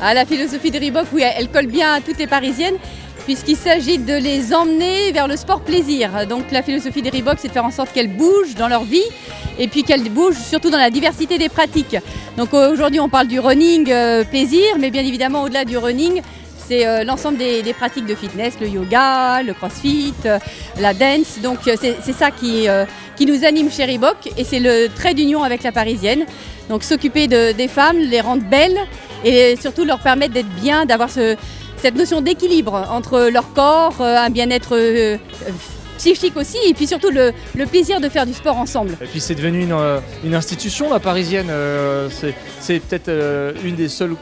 Ah, la philosophie de Reebok, oui, elle colle bien à toutes les Parisiennes, puisqu'il s'agit de les emmener vers le sport plaisir. Donc la philosophie de Reebok, c'est de faire en sorte qu'elles bougent dans leur vie, et puis qu'elles bougent surtout dans la diversité des pratiques. Donc aujourd'hui, on parle du running plaisir, mais bien évidemment, au-delà du running, c'est l'ensemble des pratiques de fitness, le yoga, le crossfit, la dance. Donc c'est ça qui nous anime chez Reebok, et c'est le trait d'union avec la Parisienne. Donc s'occuper des femmes, les rendre belles, et surtout leur permettre d'être bien, d'avoir cette notion d'équilibre entre leur corps, un bien-être psychique aussi, et puis surtout le plaisir de faire du sport ensemble. Et puis c'est devenu une institution, la Parisienne. C'est peut-être une des seules,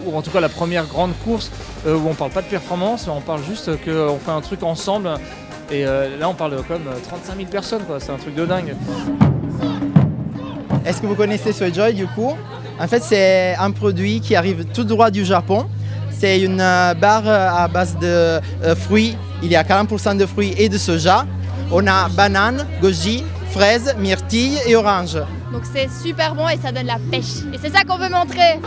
ou en tout cas la première grande course où on ne parle pas de performance, on parle juste qu'on fait un truc ensemble. Et là on parle de comme 35 000 personnes, quoi. C'est un truc de dingue. Est-ce que vous connaissez Soyjoy du coup? En fait, c'est un produit qui arrive tout droit du Japon. C'est une barre à base de fruits. Il y a 40% de fruits et de soja. On a banane, goji, fraise, myrtille et orange. Donc c'est super bon et ça donne la pêche. Et c'est ça qu'on veut montrer.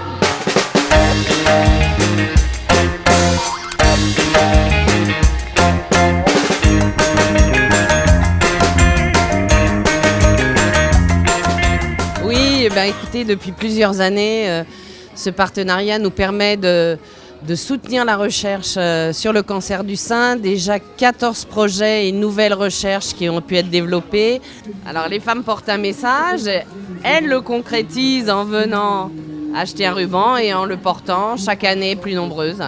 Oui, écoutez, depuis plusieurs années, ce partenariat nous permet de soutenir la recherche sur le cancer du sein. Déjà 14 projets et nouvelles recherches qui ont pu être développées. Alors les femmes portent un message, elles le concrétisent en venant acheter un ruban et en le portant chaque année plus nombreuses.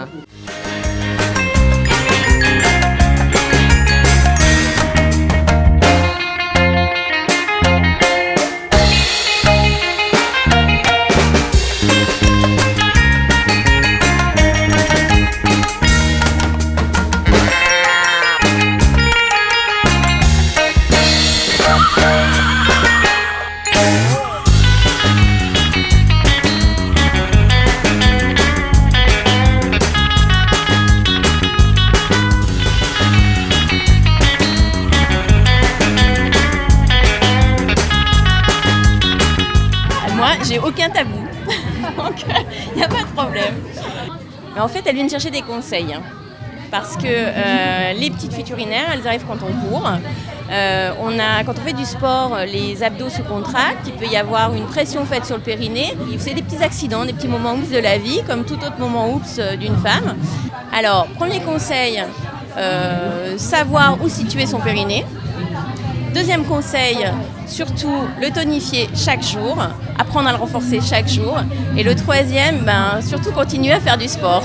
J'ai aucun tabou, donc il n'y a pas de problème. Mais en fait, elles viennent chercher des conseils, parce que les petites fuites urinaires, elles arrivent quand on court. Quand on fait du sport, les abdos se contractent, il peut y avoir une pression faite sur le périnée. C'est des petits accidents, des petits moments oups de la vie, comme tout autre moment oups d'une femme. Alors, premier conseil, savoir où situer son périnée. Deuxième conseil, surtout le tonifier chaque jour, apprendre à le renforcer chaque jour. Et le troisième, surtout continuer à faire du sport.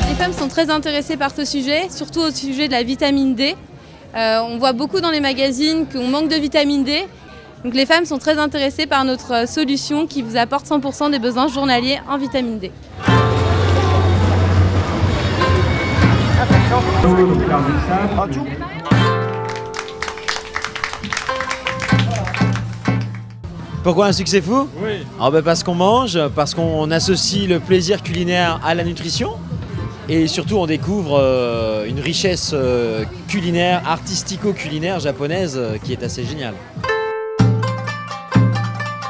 Les femmes sont très intéressées par ce sujet, surtout au sujet de la vitamine D. On voit beaucoup dans les magazines qu'on manque de vitamine D. Donc les femmes sont très intéressées par notre solution qui vous apporte 100% des besoins journaliers en vitamine D. Pourquoi un succès fou? Oui. Parce qu'on mange, parce qu'on associe le plaisir culinaire à la nutrition. Et surtout, on découvre une richesse culinaire, artistico-culinaire japonaise qui est assez géniale.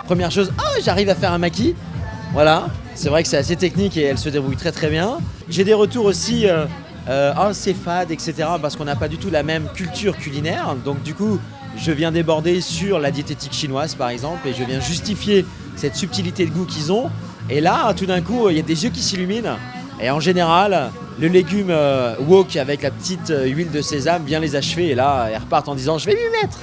Première chose, j'arrive à faire un maki. Voilà, c'est vrai que c'est assez technique et elle se débrouille très très bien. J'ai des retours aussi, c'est fade, etc. parce qu'on n'a pas du tout la même culture culinaire. Donc du coup, je viens déborder sur la diététique chinoise par exemple et je viens justifier cette subtilité de goût qu'ils ont. Et là, tout d'un coup, il y a des yeux qui s'illuminent. Et en général, le légume wok avec la petite huile de sésame vient les achever. Et là, elles repartent en disant « je vais m'y mettre ».